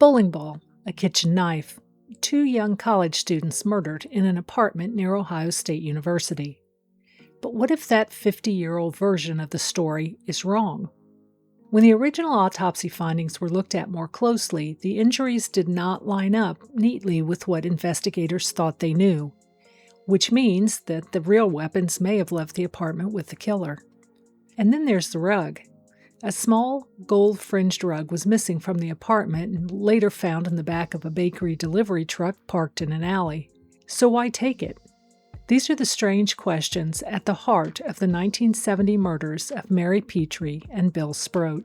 bowling ball, a kitchen knife, 2 young college students murdered in an apartment near Ohio State University. But what if that 50-year-old version of the story is wrong? When the original autopsy findings were looked at more closely, the injuries did not line up neatly with what investigators thought they knew, which means that the real weapons may have left the apartment with the killer. And then there's the rug. A small, gold-fringed rug was missing from the apartment and later found in the back of a bakery delivery truck parked in an alley. So why take it? These are the strange questions at the heart of the 1970 murders of Mary Petry and Bill Sproat.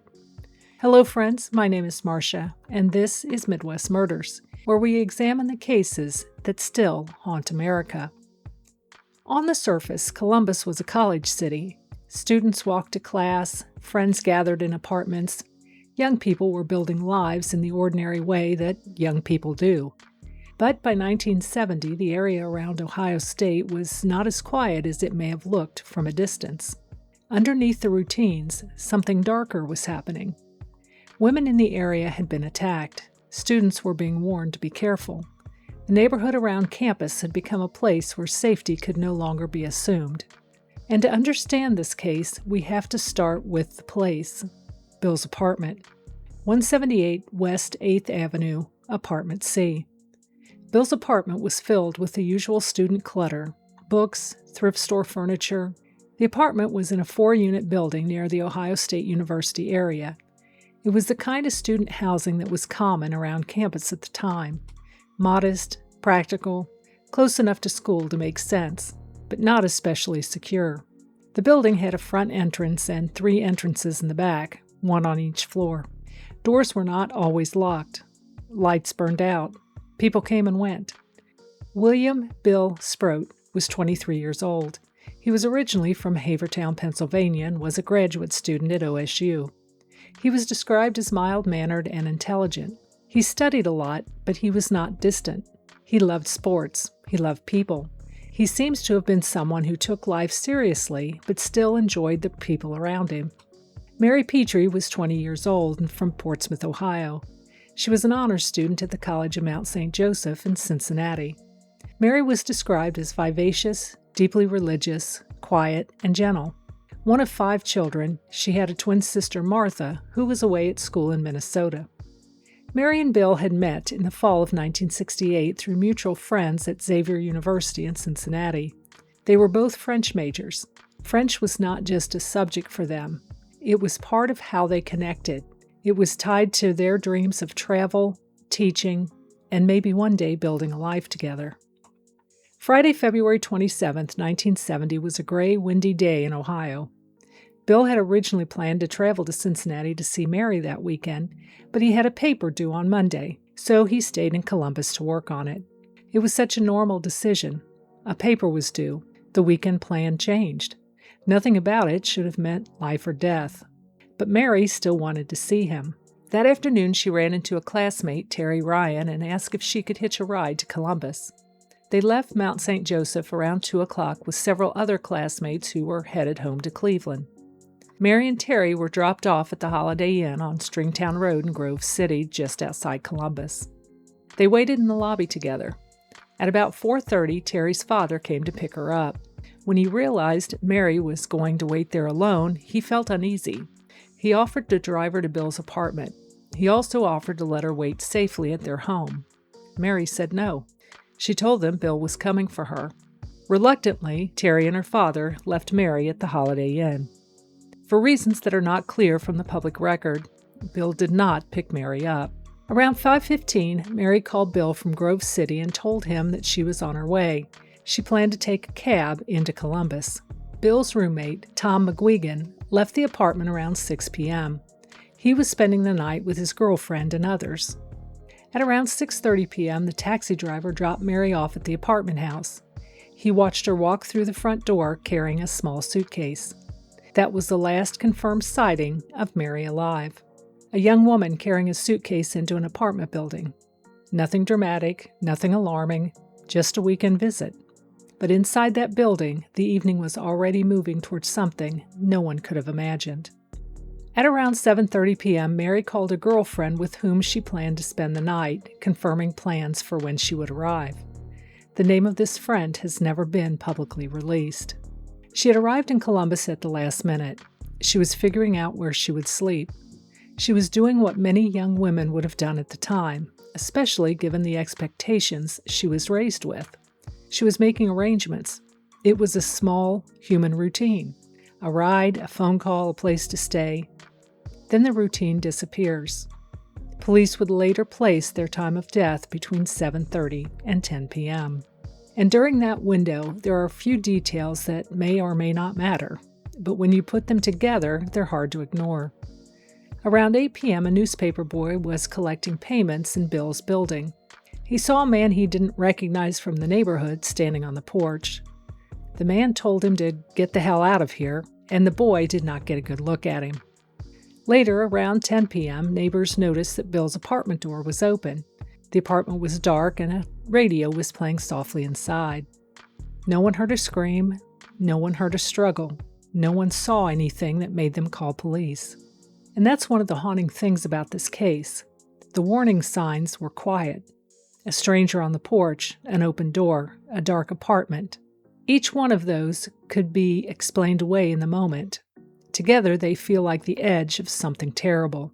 Hello friends, my name is Marcia, and this is Midwest Murders, where we examine the cases that still haunt America. On the surface, Columbus was a college city. Students walked to class, friends gathered in apartments. Young people were building lives in the ordinary way that young people do. But by 1970, the area around Ohio State was not as quiet as it may have looked from a distance. Underneath the routines, something darker was happening. Women in the area had been attacked. Students were being warned to be careful. The neighborhood around campus had become a place where safety could no longer be assumed. And to understand this case, we have to start with the place, Bill's apartment, 178 West 8th Avenue, Apartment C. Bill's apartment was filled with the usual student clutter, books, thrift store furniture. The apartment was in a 4-unit building near the Ohio State University area. It was the kind of student housing that was common around campus at the time. Modest, practical, close enough to school to make sense, but not especially secure. The building had a front entrance and 3 entrances in the back, one on each floor. Doors were not always locked. Lights burned out. People came and went. William Bill Sproat was 23 years old. He was originally from Havertown, Pennsylvania, and was a graduate student at OSU. He was described as mild-mannered and intelligent. He studied a lot, but he was not distant. He loved sports. He loved people. He seems to have been someone who took life seriously, but still enjoyed the people around him. Mary Petry was 20 years old and from Portsmouth, Ohio. She was an honors student at the College of Mount St. Joseph in Cincinnati. Mary was described as vivacious, deeply religious, quiet, and gentle. One of 5 children, she had a twin sister, Martha, who was away at school in Minnesota. Mary and Bill had met in the fall of 1968 through mutual friends at Xavier University in Cincinnati. They were both French majors. French was not just a subject for them. It was part of how they connected. It was tied to their dreams of travel, teaching, and maybe one day building a life together. Friday, February 27, 1970 was a gray, windy day in Ohio. Bill had originally planned to travel to Cincinnati to see Mary that weekend, but he had a paper due on Monday, so he stayed in Columbus to work on it. It was such a normal decision. A paper was due. The weekend plan changed. Nothing about it should have meant life or death. But Mary still wanted to see him. That afternoon, she ran into a classmate, Terry Ryan, and asked if she could hitch a ride to Columbus. They left Mount St. Joseph around 2 o'clock with several other classmates who were headed home to Cleveland. Mary and Terry were dropped off at the Holiday Inn on Stringtown Road in Grove City, just outside Columbus. They waited in the lobby together. At about 4:30, Terry's father came to pick her up. When he realized Mary was going to wait there alone, he felt uneasy. He offered to drive her to Bill's apartment. He also offered to let her wait safely at their home. Mary said no. She told them Bill was coming for her. Reluctantly, Terry and her father left Mary at the Holiday Inn. For reasons that are not clear from the public record, Bill did not pick Mary up. Around 5:15, Mary called Bill from Grove City and told him that she was on her way. She planned to take a cab into Columbus. Bill's roommate, Tom McGuigan, left the apartment around 6 p.m. He was spending the night with his girlfriend and others. At around 6:30 p.m., the taxi driver dropped Mary off at the apartment house. He watched her walk through the front door carrying a small suitcase. That was the last confirmed sighting of Mary alive. A young woman carrying a suitcase into an apartment building. Nothing dramatic, nothing alarming, just a weekend visit. But inside that building, the evening was already moving towards something no one could have imagined. At around 7:30 p.m., Mary called a girlfriend with whom she planned to spend the night, confirming plans for when she would arrive. The name of this friend has never been publicly released. She had arrived in Columbus at the last minute. She was figuring out where she would sleep. She was doing what many young women would have done at the time, especially given the expectations she was raised with. She was making arrangements. It was a small human routine. A ride, a phone call, a place to stay. Then the routine disappears. Police would later place their time of death between 7:30 and 10 p.m. And during that window, there are a few details that may or may not matter, but when you put them together, they're hard to ignore. Around 8 p.m., a newspaper boy was collecting payments in Bill's building. He saw a man he didn't recognize from the neighborhood standing on the porch. The man told him to get the hell out of here, and the boy did not get a good look at him. Later, around 10 p.m., neighbors noticed that Bill's apartment door was open. The apartment was dark and a radio was playing softly inside. No one heard a scream. No one heard a struggle. No one saw anything that made them call police. And that's one of the haunting things about this case. The warning signs were quiet. A stranger on the porch, an open door, a dark apartment. Each one of those could be explained away in the moment. Together, they feel like the edge of something terrible.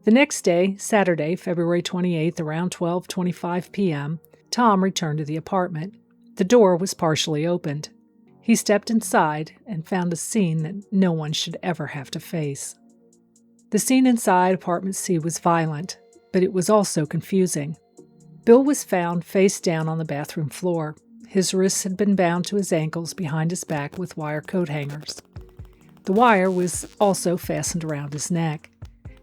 The next day, Saturday, February 28th, around 12:25 p.m., Tom returned to the apartment. The door was partially opened. He stepped inside and found a scene that no one should ever have to face. The scene inside apartment C was violent, but it was also confusing. Bill was found face down on the bathroom floor. His wrists had been bound to his ankles behind his back with wire coat hangers. The wire was also fastened around his neck.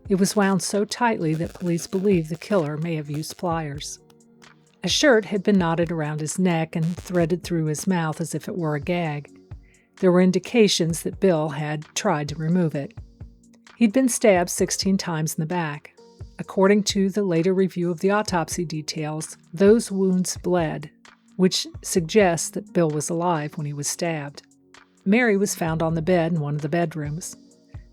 It was wound so tightly that police believe the killer may have used pliers. A shirt had been knotted around his neck and threaded through his mouth as if it were a gag. There were indications that Bill had tried to remove it. He'd been stabbed 16 times in the back. According to the later review of the autopsy details, those wounds bled, which suggests that Bill was alive when he was stabbed. Mary was found on the bed in one of the bedrooms.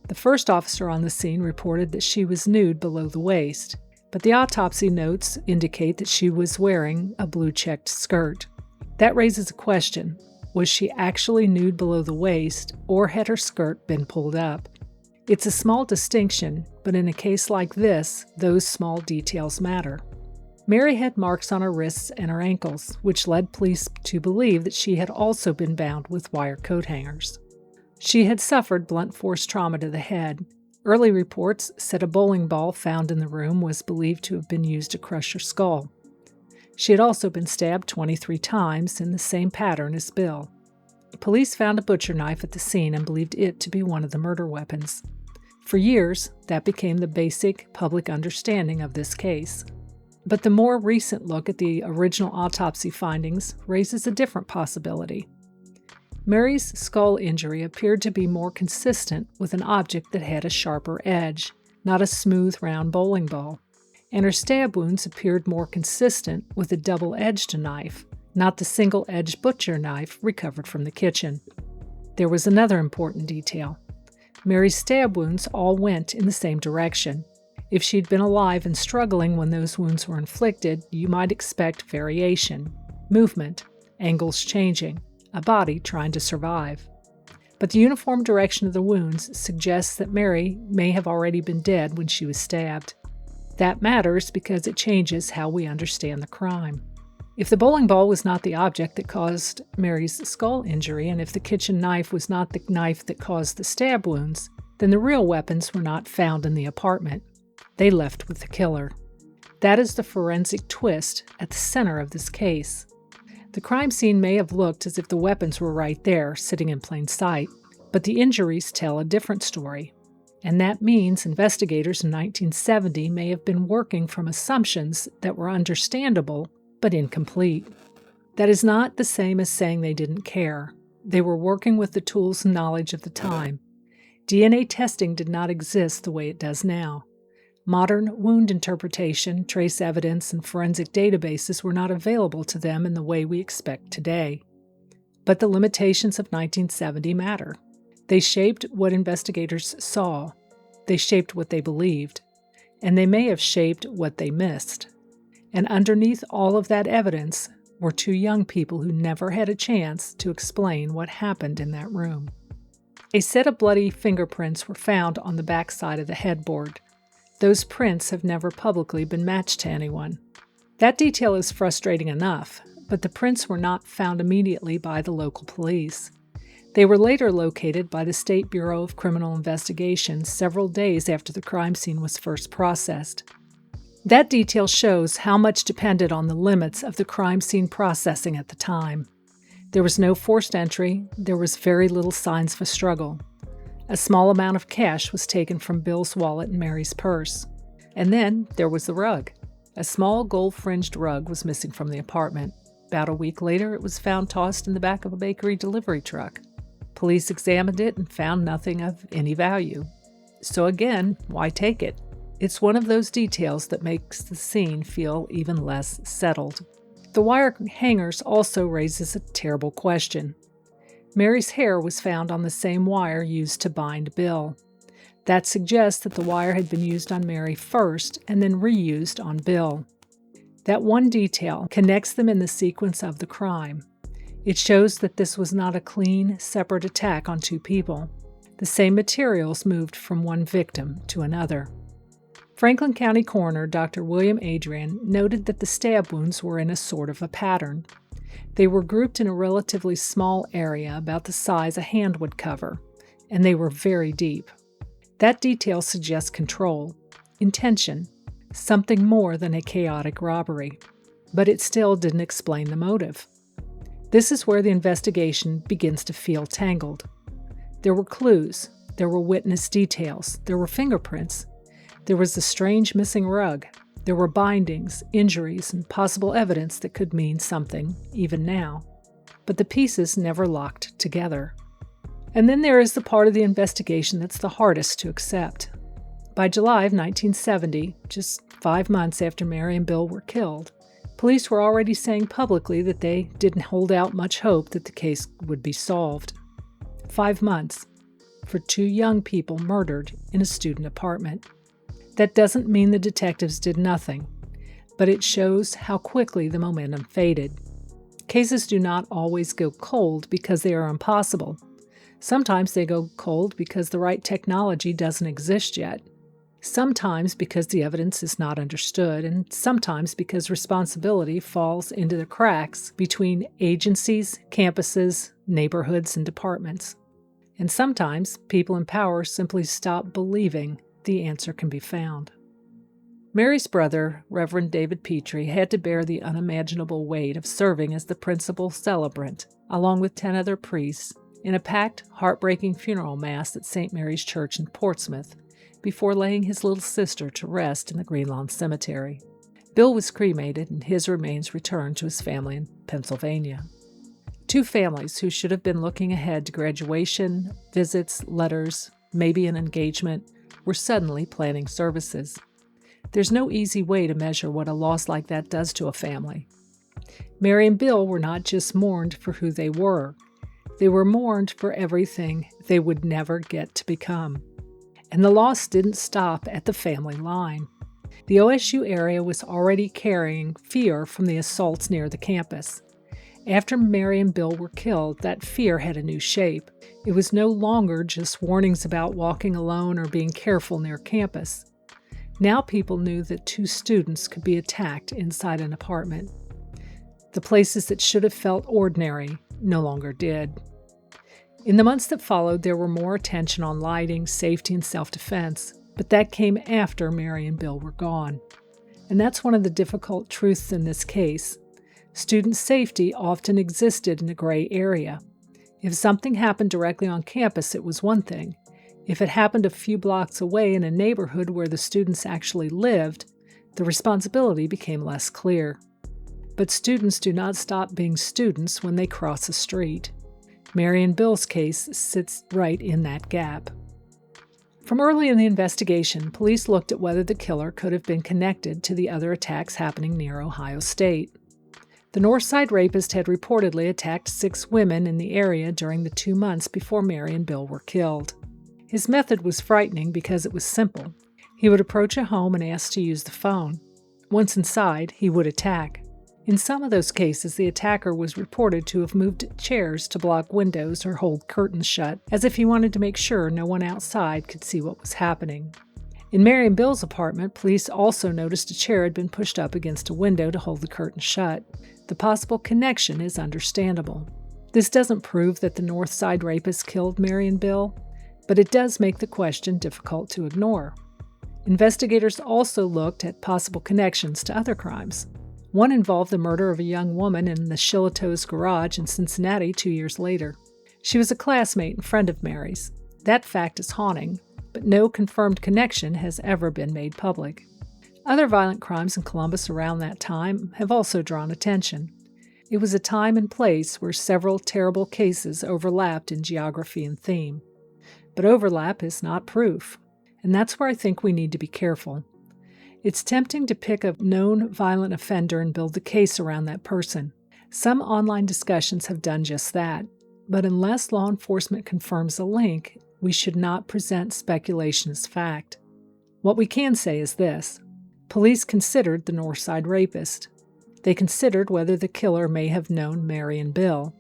The first officer on the scene reported that she was nude below the waist, but the autopsy notes indicate that she was wearing a blue-checked skirt. That raises a question. Was she actually nude below the waist, or had her skirt been pulled up? It's a small distinction, but in a case like this, those small details matter. Mary had marks on her wrists and her ankles, which led police to believe that she had also been bound with wire coat hangers. She had suffered blunt force trauma to the head. Early reports said a bowling ball found in the room was believed to have been used to crush her skull. She had also been stabbed 23 times in the same pattern as Bill. Police found a butcher knife at the scene and believed it to be one of the murder weapons. For years, that became the basic public understanding of this case. But the more recent look at the original autopsy findings raises a different possibility. Mary's skull injury appeared to be more consistent with an object that had a sharper edge, not a smooth, round bowling ball. And her stab wounds appeared more consistent with a double-edged knife, not the single-edged butcher knife recovered from the kitchen. There was another important detail. Mary's stab wounds all went in the same direction. If she'd been alive and struggling when those wounds were inflicted, you might expect variation, movement, angles changing, a body trying to survive. But the uniform direction of the wounds suggests that Mary may have already been dead when she was stabbed. That matters because it changes how we understand the crime. If the bowling ball was not the object that caused Mary's skull injury, and if the kitchen knife was not the knife that caused the stab wounds, then the real weapons were not found in the apartment. They left with the killer. That is the forensic twist at the center of this case. The crime scene may have looked as if the weapons were right there, sitting in plain sight, but the injuries tell a different story. And that means investigators in 1970 may have been working from assumptions that were understandable but incomplete. That is not the same as saying they didn't care. They were working with the tools and knowledge of the time. DNA testing did not exist the way it does now. Modern wound interpretation, trace evidence, and forensic databases were not available to them in the way we expect today. But the limitations of 1970 matter. They shaped what investigators saw. They shaped what they believed, and they may have shaped what they missed. And underneath all of that evidence were two young people who never had a chance to explain what happened in that room. A set of bloody fingerprints were found on the backside of the headboard. Those prints have never publicly been matched to anyone. That detail is frustrating enough, but the prints were not found immediately by the local police. They were later located by the State Bureau of Criminal Investigation several days after the crime scene was first processed. That detail shows how much depended on the limits of the crime scene processing at the time. There was no forced entry, there was very little signs of a struggle. A small amount of cash was taken from Bill's wallet and Mary's purse. And then there was the rug. A small gold-fringed rug was missing from the apartment. About a week later, it was found tossed in the back of a bakery delivery truck. Police examined it and found nothing of any value. So again, why take it? It's one of those details that makes the scene feel even less settled. The wire hangers also raises a terrible question. Mary's hair was found on the same wire used to bind Bill. That suggests that the wire had been used on Mary first and then reused on Bill. That one detail connects them in the sequence of the crime. It shows that this was not a clean, separate attack on two people. The same materials moved from one victim to another. Franklin County Coroner Dr. William Adrian noted that the stab wounds were in a sort of a pattern. They were grouped in a relatively small area about the size a hand would cover, and they were very deep. That detail suggests control, intention, something more than a chaotic robbery. But it still didn't explain the motive. This is where the investigation begins to feel tangled. There were clues, there were witness details, there were fingerprints, there was the strange missing rug, there were bindings, injuries, and possible evidence that could mean something, even now. But the pieces never locked together. And then there is the part of the investigation that's the hardest to accept. By July of 1970, just 5 months after Mary and Bill were killed, police were already saying publicly that they didn't hold out much hope that the case would be solved. 5 months for two young people murdered in a student apartment. That doesn't mean the detectives did nothing, but it shows how quickly the momentum faded. Cases do not always go cold because they are impossible. Sometimes they go cold because the right technology doesn't exist yet. Sometimes because the evidence is not understood, and sometimes because responsibility falls into the cracks between agencies, campuses, neighborhoods, and departments. And sometimes people in power simply stop believing the answer can be found. Mary's brother, Reverend David Petry, had to bear the unimaginable weight of serving as the principal celebrant, along with 10 other priests, in a packed, heartbreaking funeral mass at St. Mary's Church in Portsmouth, before laying his little sister to rest in the Greenlawn Cemetery. Bill was cremated and his remains returned to his family in Pennsylvania. Two families who should have been looking ahead to graduation, visits, letters, maybe an engagement, were suddenly planning services. There's no easy way to measure what a loss like that does to a family. Mary and Bill were not just mourned for who they were mourned for everything they would never get to become. And the loss didn't stop at the family line. The OSU area was already carrying fear from the assaults near the campus. After Mary and Bill were killed, that fear had a new shape. It was no longer just warnings about walking alone or being careful near campus. Now people knew that two students could be attacked inside an apartment. The places that should have felt ordinary no longer did. In the months that followed, there were more attention on lighting, safety, and self-defense, but that came after Mary and Bill were gone. And that's one of the difficult truths in this case. Student safety often existed in a gray area. If something happened directly on campus, it was one thing. If it happened a few blocks away in a neighborhood where the students actually lived, the responsibility became less clear. But students do not stop being students when they cross a street. Mary and Bill's case sits right in that gap. From early in the investigation, police looked at whether the killer could have been connected to the other attacks happening near Ohio State. The Northside rapist had reportedly attacked 6 women in the area during the 2 months before Mary and Bill were killed. His method was frightening because it was simple. He would approach a home and ask to use the phone. Once inside, he would attack. In some of those cases, the attacker was reported to have moved chairs to block windows or hold curtains shut, as if he wanted to make sure no one outside could see what was happening. In Mary and Bill's apartment, police also noticed a chair had been pushed up against a window to hold the curtain shut. The possible connection is understandable. This doesn't prove that the North Side rapist killed Mary and Bill, but it does make the question difficult to ignore. Investigators also looked at possible connections to other crimes. One involved the murder of a young woman in the Shillitoe's garage in Cincinnati 2 years later. She was a classmate and friend of Mary's. That fact is haunting, but no confirmed connection has ever been made public. Other violent crimes in Columbus around that time have also drawn attention. It was a time and place where several terrible cases overlapped in geography and theme. But overlap is not proof, and that's where I think we need to be careful. It's tempting to pick a known violent offender and build the case around that person. Some online discussions have done just that, but unless law enforcement confirms a link, we should not present speculation as fact. What we can say is this: police considered the Northside rapist. They considered whether the killer may have known Mary and Bill.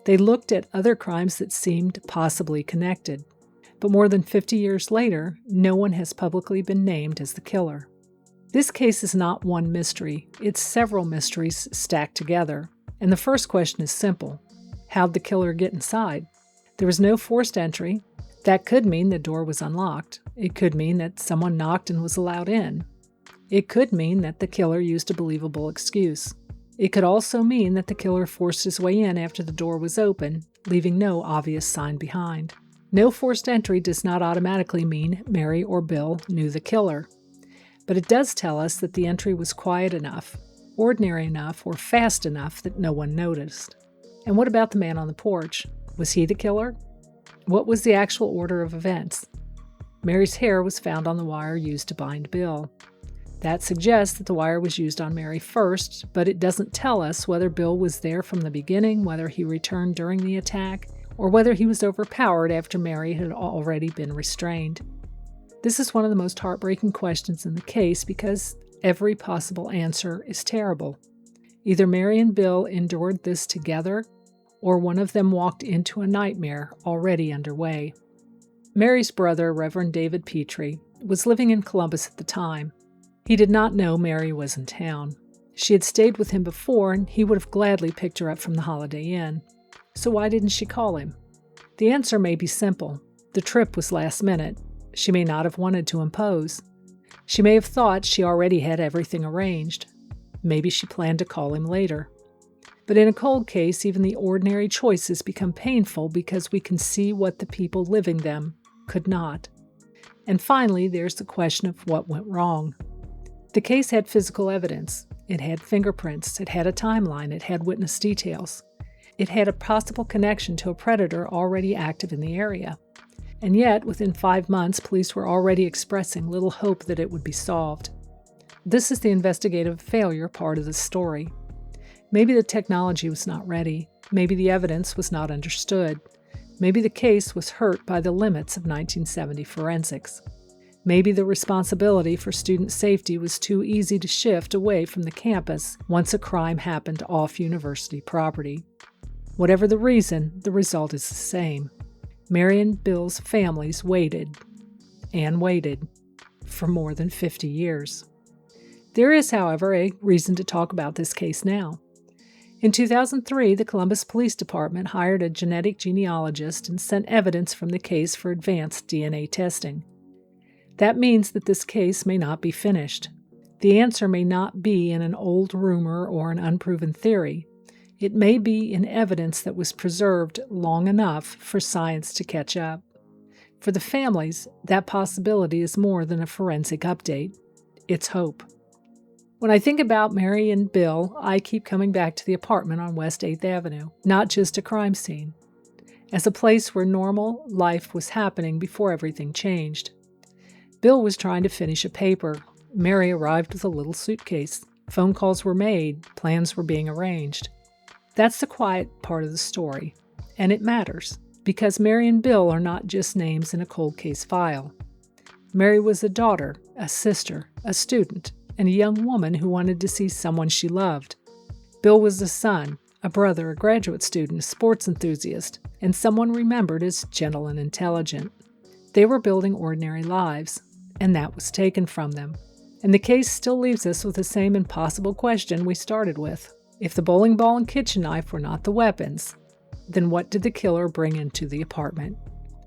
They looked at other crimes that seemed possibly connected. But more than 50 years later, no one has publicly been named as the killer. This case is not one mystery, it's several mysteries stacked together. And the first question is simple: how'd the killer get inside? There was no forced entry. That could mean the door was unlocked. It could mean that someone knocked and was allowed in. It could mean that the killer used a believable excuse. It could also mean that the killer forced his way in after the door was open, leaving no obvious sign behind. No forced entry does not automatically mean Mary or Bill knew the killer. But it does tell us that the entry was quiet enough, ordinary enough, or fast enough that no one noticed. And what about the man on the porch? Was he the killer? What was the actual order of events? Mary's hair was found on the wire used to bind Bill. That suggests that the wire was used on Mary first, but it doesn't tell us whether Bill was there from the beginning, whether he returned during the attack, or whether he was overpowered after Mary had already been restrained. This is one of the most heartbreaking questions in the case because every possible answer is terrible. Either Mary and Bill endured this together, or one of them walked into a nightmare already underway. Mary's brother, Reverend David Petry, was living in Columbus at the time. He did not know Mary was in town. She had stayed with him before, and he would have gladly picked her up from the Holiday Inn. So why didn't she call him? The answer may be simple. The trip was last minute. She may not have wanted to impose. She may have thought she already had everything arranged. Maybe she planned to call him later. But in a cold case, even the ordinary choices become painful because we can see what the people living them could not. And finally, there's the question of what went wrong. The case had physical evidence. It had fingerprints. It had a timeline. It had witness details. It had a possible connection to a predator already active in the area. And yet, within 5 months, police were already expressing little hope that it would be solved. This is the investigative failure part of the story. Maybe the technology was not ready. Maybe the evidence was not understood. Maybe the case was hurt by the limits of 1970 forensics. Maybe the responsibility for student safety was too easy to shift away from the campus once a crime happened off university property. Whatever the reason, the result is the same. Mary and Bill's families waited, and waited, for more than 50 years. There is, however, a reason to talk about this case now. In 2003, the Columbus Police Department hired a genetic genealogist and sent evidence from the case for advanced DNA testing. That means that this case may not be finished. The answer may not be in an old rumor or an unproven theory. It may be in evidence that was preserved long enough for science to catch up. For the families, that possibility is more than a forensic update. It's hope. When I think about Mary and Bill, I keep coming back to the apartment on West 8th Avenue, not just a crime scene, as a place where normal life was happening before everything changed. Bill was trying to finish a paper. Mary arrived with a little suitcase. Phone calls were made. Plans were being arranged. That's the quiet part of the story, and it matters. Because Mary and Bill are not just names in a cold case file. Mary was a daughter, a sister, a student, and a young woman who wanted to see someone she loved. Bill was a son, a brother, a graduate student, a sports enthusiast, and someone remembered as gentle and intelligent. They were building ordinary lives, and that was taken from them. And the case still leaves us with the same impossible question we started with. If the bowling ball and kitchen knife were not the weapons, then what did the killer bring into the apartment?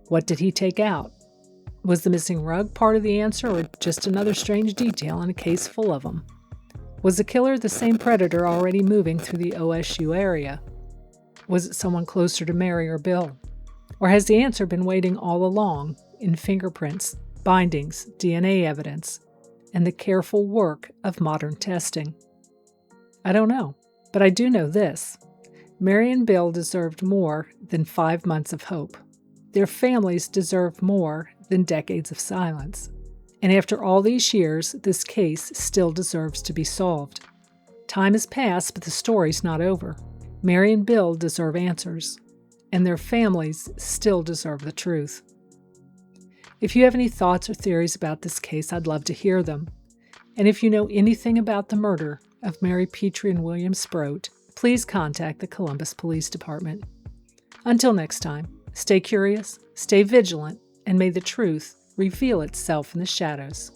What did he take out? Was the missing rug part of the answer, or just another strange detail in a case full of them? Was the killer the same predator already moving through the OSU area? Was it someone closer to Mary or Bill? Or has the answer been waiting all along in fingerprints, bindings, DNA evidence, and the careful work of modern testing? I don't know, but I do know this. Mary and Bill deserved more than 5 months of hope. Their families deserved more than decades of silence. And after all these years, this case still deserves to be solved. Time has passed, but the story's not over. Mary and Bill deserve answers, and their families still deserve the truth. If you have any thoughts or theories about this case, I'd love to hear them. And if you know anything about the murder of Mary Petry and William Sproat, please contact the Columbus Police Department. Until next time, stay curious, stay vigilant, and may the truth reveal itself in the shadows.